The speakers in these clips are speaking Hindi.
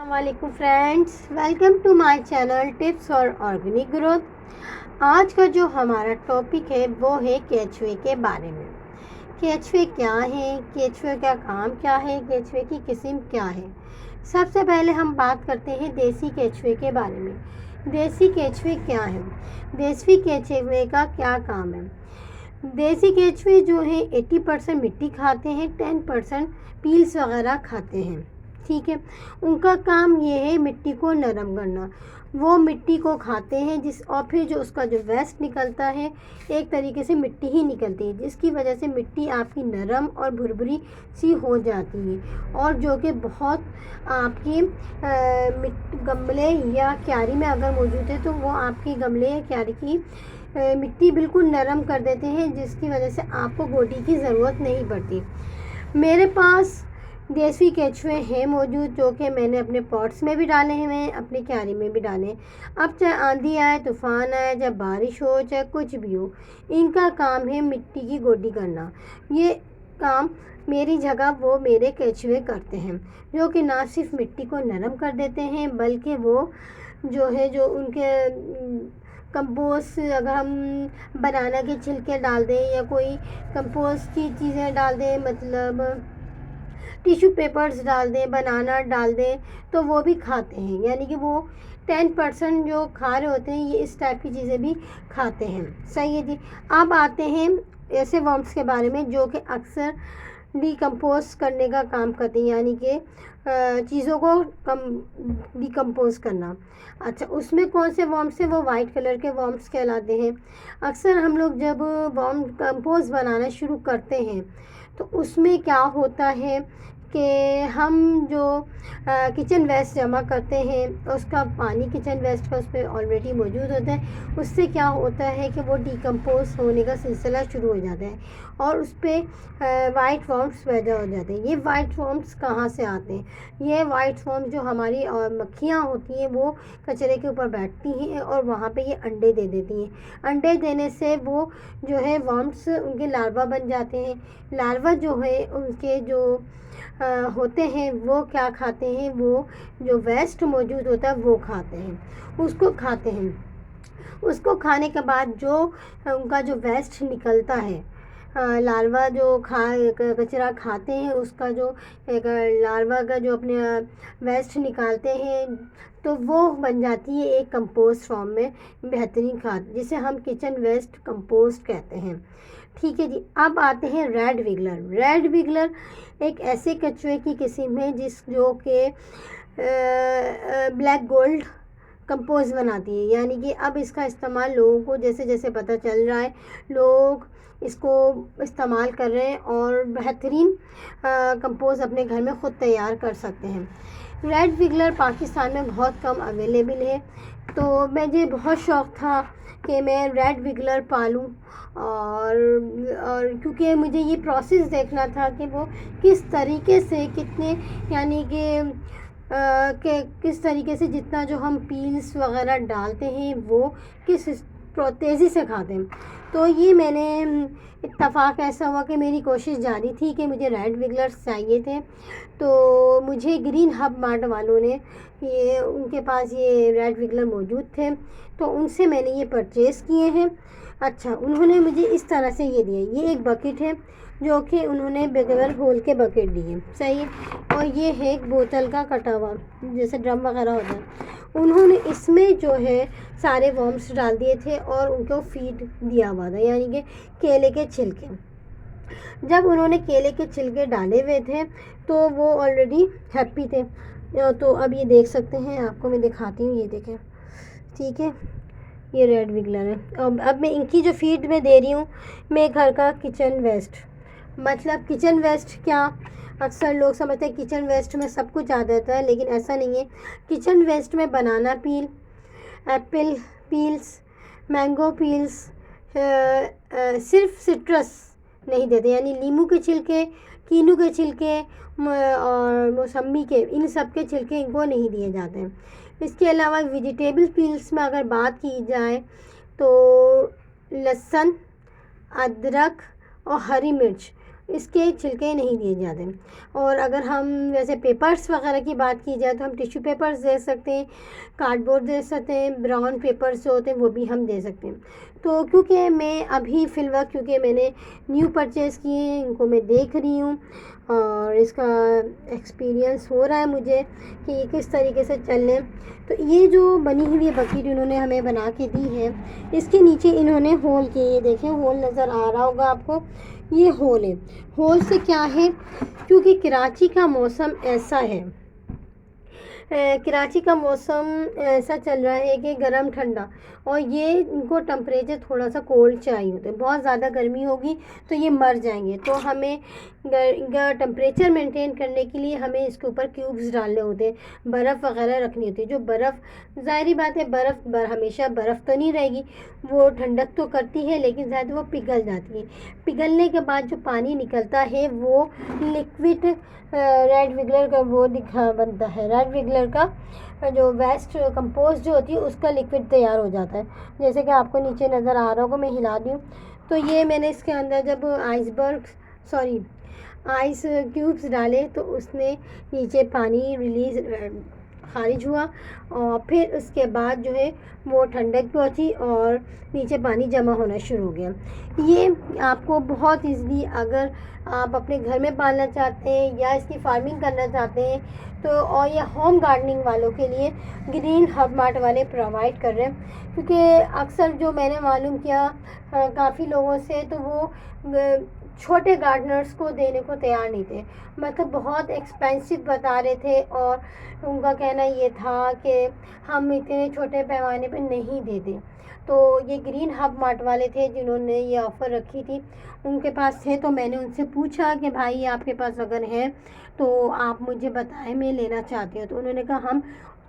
वालेकुम friends, welcome to my channel tips for organic growth. आज का जो हमारा टॉपिक है वो है केचुए के बारे में। केचुए क्या है, केचुए का काम क्या है, केचुए की किस्म क्या है। सबसे पहले हम बात करते हैं देसी केचुए के बारे में। देसी केचुए क्या है, देसी केचुए का क्या काम है। देसी केचुए जो हैं 80% मिट्टी खाते हैं, 10% पील्स वगैरह खाते हैं। ठीक है, उनका काम ये है मिट्टी को नरम करना। वो मिट्टी को खाते हैं और फिर जो उसका जो वेस्ट निकलता है, एक तरीके से मिट्टी ही निकलती है, जिसकी वजह से मिट्टी आपकी नरम और भुरभुरी सी हो जाती है, और जो कि बहुत आपकी गमले या क्यारी में अगर मौजूद है तो वो आपकी गमले या क्यारी की मिट्टी बिल्कुल नरम कर देते हैं, जिसकी वजह से आपको गोडी की ज़रूरत नहीं पड़ती। मेरे पास देसी केचुए हैं मौजूद, जो कि मैंने अपने पॉट्स में भी डाले हैं, अपने क्यारी में भी डाले हैं। अब चाहे आंधी आए, तूफ़ान आए, चाहे बारिश हो, चाहे कुछ भी हो, इनका काम है मिट्टी की गोडी करना। ये काम मेरी जगह वो मेरे केचुए करते हैं, जो कि ना सिर्फ मिट्टी को नरम कर देते हैं, बल्कि वो जो उनके कंपोस्ट, अगर हम बनाना के छिलके डाल दें या कोई कंपोस्ट की चीज़ें डाल दें, मतलब टिश्यू पेपर्स डाल दें, बनाना डाल दें, तो वो भी खाते हैं। यानी कि वो 10% जो खा रहे होते हैं, ये इस टाइप की चीज़ें भी खाते हैं। सही है जी। अब आते हैं ऐसे वर्म्स के बारे में जो कि अक्सर डिकम्पोज करने का काम करते हैं, यानी कि चीज़ों को डिकम्पोज करना। अच्छा, उसमें कौन से वर्म्स हैं? वो वाइट कलर के वर्म्स कहलाते हैं। अक्सर हम लोग जब वर्म कंपोज बनाना शुरू करते हैं तो उसमें क्या होता है कि हम जो किचन वेस्ट जमा करते हैं, उसका पानी किचन वेस्ट का उस पर ऑलरेडी मौजूद होता है। उससे क्या होता है कि वो डिकम्पोज होने का सिलसिला शुरू हो जाता है और उस पर वाइट वर्म्स पैदा हो जाते हैं। ये वाइट वर्म्स कहाँ से आते हैं? ये वाइट वर्म्स जो हमारी मक्खियाँ होती हैं, वो कचरे के ऊपर बैठती हैं और वहाँ पे ये अंडे दे देती हैं। अंडे देने से वो जो है वर्म्स उनके लार्वा बन जाते हैं। लार्वा जो है उनके जो होते हैं, वो क्या खाते हैं? वो जो वेस्ट मौजूद होता है वो खाते हैं, उसको खाते हैं। उसको खाने के बाद जो उनका जो वेस्ट निकलता है, लार्वा जो कचरा खाते हैं, उसका जो एक लार्वा का जो अपने वेस्ट निकालते हैं, तो वो बन जाती है एक कंपोस्ट फॉर्म में बेहतरीन खाद, जिसे हम किचन वेस्ट कंपोस्ट कहते हैं। ठीक है जी। अब आते हैं रेड विगलर। रेड विगलर एक ऐसे कचरे की किस्म है जो कि ब्लैक गोल्ड कंपोस्ट बनाती है। यानी कि अब इसका इस्तेमाल लोगों को जैसे जैसे पता चल रहा है, लोग इसको इस्तेमाल कर रहे हैं और बेहतरीन कंपोस्ट अपने घर में ख़ुद तैयार कर सकते हैं। रेड विगलर पाकिस्तान में बहुत कम अवेलेबल है, तो मुझे बहुत शौक़ था कि मैं रेड विगलर पालूं, और क्योंकि मुझे ये प्रोसेस देखना था कि वो किस तरीके से कितने, यानी कि किस तरीके से जितना जो हम पील्स वगैरह डालते हैं वो किस तेज़ी से खाते हैं। तो ये मैंने इत्तफ़ाक़ ऐसा हुआ कि मेरी कोशिश जारी थी कि मुझे रेड विगलर्स चाहिए थे, तो मुझे ग्रीन हब मार्ट वालों ने उनके पास ये रेड विगलर मौजूद थे, तो उनसे मैंने ये परचेज़ किए हैं। अच्छा, उन्होंने मुझे इस तरह से ये दिए। ये एक बकेट है जो कि उन्होंने बगैर होल के बकेट दिए। सही है। और ये है एक बोतल का कटा हुआ, जैसे ड्रम वगैरह होता है। उन्होंने इसमें जो है सारे वर्म्स डाल दिए थे और उनको फीड दिया हुआ था, यानी कि केले के छिलके। जब उन्होंने केले के छिलके डाले हुए थे तो वो ऑलरेडी हैप्पी थे। तो अब ये देख सकते हैं, आपको मैं दिखाती हूँ, ये देखें। ठीक है, ये रेड विगलर है। अब मैं इनकी जो फीड में दे रही हूँ, मैं घर का किचन वेस्ट, मतलब किचन वेस्ट क्या, अक्सर लोग समझते हैं किचन वेस्ट में सब कुछ आ जाता है, लेकिन ऐसा नहीं है। किचन वेस्ट में बनाना पील, एप्पल पील्स, मैंगो पील्स, सिर्फ सिट्रस नहीं देते, यानी नींबू के छिलके, कीनू के छिलके और मौसम्बी के, इन सब के छिलके इनको नहीं दिए जाते हैं। इसके अलावा वेजिटेबल पील्स में अगर बात की जाए तो लहसुन, अदरक और हरी मिर्च, इसके छिलके नहीं दिए जाते। और अगर हम वैसे पेपर्स वगैरह की बात की जाए तो हम टिश्यू पेपर्स दे सकते हैं, कार्डबोर्ड दे सकते हैं, ब्राउन पेपर्स जो होते हैं वो भी हम दे सकते हैं। तो क्योंकि मैं अभी फ़िलवक़्त क्योंकि मैंने न्यू परचेज़ किए हैं, इनको मैं देख रही हूँ और इसका एक्सपीरियंस हो रहा है मुझे कि ये किस तरीके से चल रहे हैं। तो ये जो बनी हुई बकेट इन्होंने हमें बना के दी है, इसके नीचे इन्होंने होल किए, ये देखें होल नज़र आ रहा होगा आपको, ये होल है। होल से क्या है, क्योंकि कराची का मौसम ऐसा है, कराची का मौसम ऐसा चल रहा है कि गर्म ठंडा, और ये इनको टेम्परेचर थोड़ा सा कोल्ड चाहिए होता है। बहुत ज़्यादा गर्मी होगी तो ये मर जाएंगे। तो हमें टेम्परेचर मेंटेन करने के लिए हमें इसके ऊपर क्यूब्स डालने होते हैं, बर्फ़ वगैरह रखनी होती है। जो बर्फ़, ज़ाहिर बात है बर्फ़ हमेशा बर्फ़ तो नहीं रहेगी, वो ठंडक तो करती है लेकिन ज़्यादा वो पिघल जाती है। पिघलने के बाद जो पानी निकलता है वो लिक्विड रेड विगलर का वो बनता है, रेड विगलर का जो वेस्ट कंपोस्ट जो होती है उसका लिक्विड तैयार हो जाता है। जैसे कि आपको नीचे नज़र आ रहा होगा, मैं हिला दूँ तो ये मैंने इसके अंदर जब आइस क्यूब्स डाले तो उसने नीचे पानी रिलीज़ खारिज हुआ, और फिर उसके बाद जो है वो ठंडक पहुँची और नीचे पानी जमा होना शुरू हो गया। ये आपको बहुत ईज़िली, अगर आप अपने घर में पालना चाहते हैं या इसकी फार्मिंग करना चाहते हैं तो, और या होम गार्डनिंग वालों के लिए ग्रीन हब मार्ट वाले प्रोवाइड कर रहे हैं। क्योंकि अक्सर जो मैंने मालूम किया काफ़ी लोगों से, तो वो छोटे गार्डनर्स को देने को तैयार नहीं थे, मतलब बहुत एक्सपेंसिव बता रहे थे, और उनका कहना ये था कि हम इतने छोटे पैमाने पर नहीं देते। तो ये ग्रीन हब मार्ट वाले थे जिन्होंने ये ऑफ़र रखी थी, उनके पास थे। तो मैंने उनसे पूछा कि भाई आपके पास अगर है तो आप मुझे बताएं, मैं लेना चाहती हूँ। तो उन्होंने कहा हम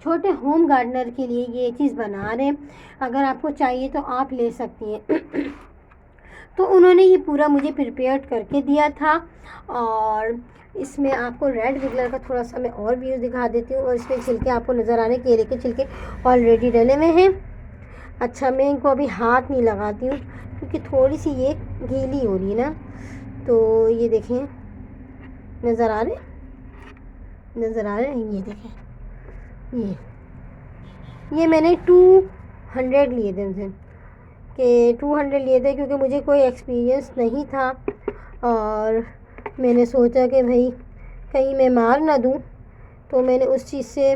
छोटे होम गार्डनर के लिए ये चीज़ बना रहे हैं, अगर आपको चाहिए तो आप ले सकती हैं। तो उन्होंने ये पूरा मुझे प्रिपेयर करके दिया था। और इसमें आपको रेड विगलर का थोड़ा सा मैं और व्यूज़ दिखा देती हूँ। और इसमें छिलके आपको नज़र आ रहे हैं, केले के छिलके ऑलरेडी डले हुए हैं। अच्छा, मैं इनको अभी हाथ नहीं लगाती हूँ क्योंकि थोड़ी सी ये गीली हो रही है ना। तो ये देखें, नज़र आ रहे हैं, ये देखें, ये मैंने 200 लिए थे उनसे, कि 200 लिए थे क्योंकि मुझे कोई एक्सपीरियंस नहीं था और मैंने सोचा कि भाई कहीं मैं मार ना दूँ, तो मैंने उस चीज़ से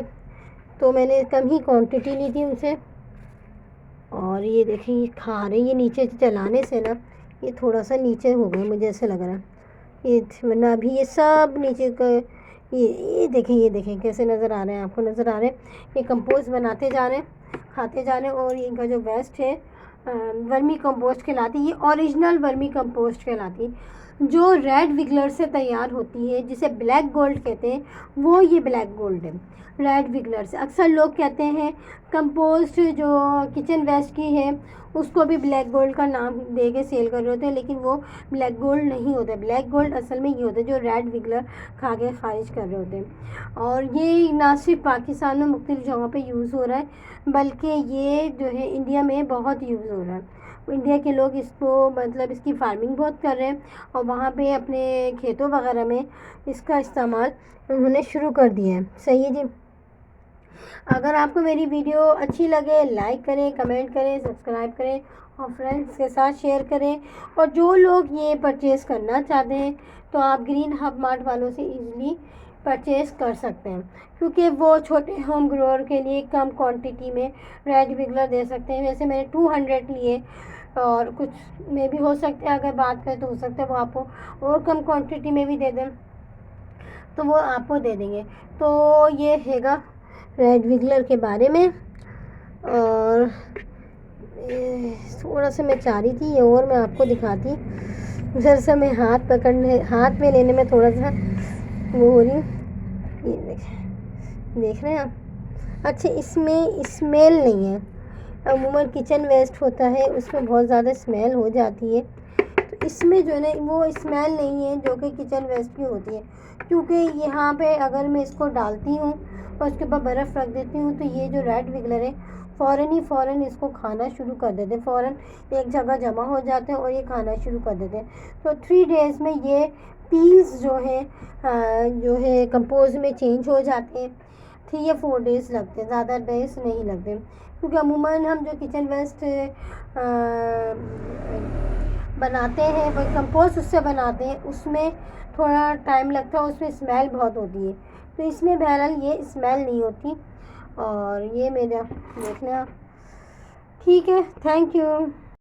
तो मैंने कम ही क्वांटिटी ली थी उनसे। और ये देखें, ये खा रहे, ये नीचे चलाने से ना ये थोड़ा सा नीचे हो गए, मुझे ऐसे लग रहा है ये, वरना अभी ये सब नीचे का, ये देखें कैसे नज़र आ रहे हैं, आपको नज़र आ रहे हैं। ये कंपोस्ट बनाते जा रहे हैं, खाते जा रहे हैं। और इनका जो वेस्ट है वर्मी कंपोस्ट कहलाती है, ये ओरिजिनल वर्मी कंपोस्ट कहलाती है, जो रेड विगलर से तैयार होती है, जिसे ब्लैक गोल्ड कहते हैं, वो ये ब्लैक गोल्ड है रेड विगलर से। अक्सर लोग कहते हैं कंपोस्ट जो किचन वेस्ट की है उसको भी ब्लैक गोल्ड का नाम दे के सेल कर रहे होते हैं, लेकिन वो ब्लैक गोल्ड नहीं होता। ब्लैक गोल्ड असल में ये होता है जो रेड विगलर खा के खारिज कर रहे होते हैं। और ये ना सिर्फ पाकिस्तान में मुख्तलिफ जगहों पे यूज़ हो रहा है, बल्कि ये जो है इंडिया में बहुत यूज़ हो रहा है। इंडिया के लोग इसको, मतलब इसकी फार्मिंग बहुत कर रहे हैं और वहाँ पे अपने खेतों वगैरह में इसका इस्तेमाल उन्होंने शुरू कर दिया है। सही है जी। अगर आपको मेरी वीडियो अच्छी लगे, लाइक करें, कमेंट करें, सब्सक्राइब करें और फ्रेंड्स के साथ शेयर करें। और जो लोग ये परचेज़ करना चाहते हैं तो आप ग्रीन हब मार्ट वालों से ईज़िली परचेज़ कर सकते हैं, क्योंकि वो छोटे होम ग्रोअर के लिए कम क्वांटिटी में रेड विगलर दे सकते हैं। वैसे मैंने 200 लिए, और कुछ में भी हो सकते हैं, अगर बात करें तो हो सकता है वो आपको और कम क्वांटिटी में भी दे दें, तो वो आपको दे देंगे। तो ये हैगा रेड विगलर के बारे में। और थोड़ा सा मैं चाह रही थी ये और मैं आपको दिखाती, दरअसल मैं हाथ में लेने में थोड़ा सा वो हो रही हूँ। ये देख रहे हैं आप। अच्छा, इसमें स्मेल नहीं है, अमूमन किचन वेस्ट होता है उसमें बहुत ज़्यादा स्मेल हो जाती है, तो इसमें जो है ना वो स्मेल नहीं है जो कि किचन वेस्ट की होती है। क्योंकि यहाँ पे अगर मैं इसको डालती हूँ और उसके ऊपर बर्फ़ रख देती हूँ तो ये जो रेड विगलर है फ़ौरन इसको खाना शुरू कर देते हैं, फ़ौरन एक जगह जमा हो जाते हैं और ये खाना शुरू कर देते हैं। तो 3 डेज़ में ये पील्स जो है कंपोज में चेंज हो जाते हैं। 3 या 4 डेज़ लगते हैं, ज़्यादा डेज़ नहीं लगते, क्योंकि अमूमन हम जो किचन वेस्ट बनाते हैं वो कंपोस्ट उससे बनाते हैं, उसमें थोड़ा टाइम लगता है, उसमें स्मेल बहुत होती है। तो इसमें बहरहाल ये स्मेल नहीं होती। और ये मेरा देखना ठीक है। Thank you.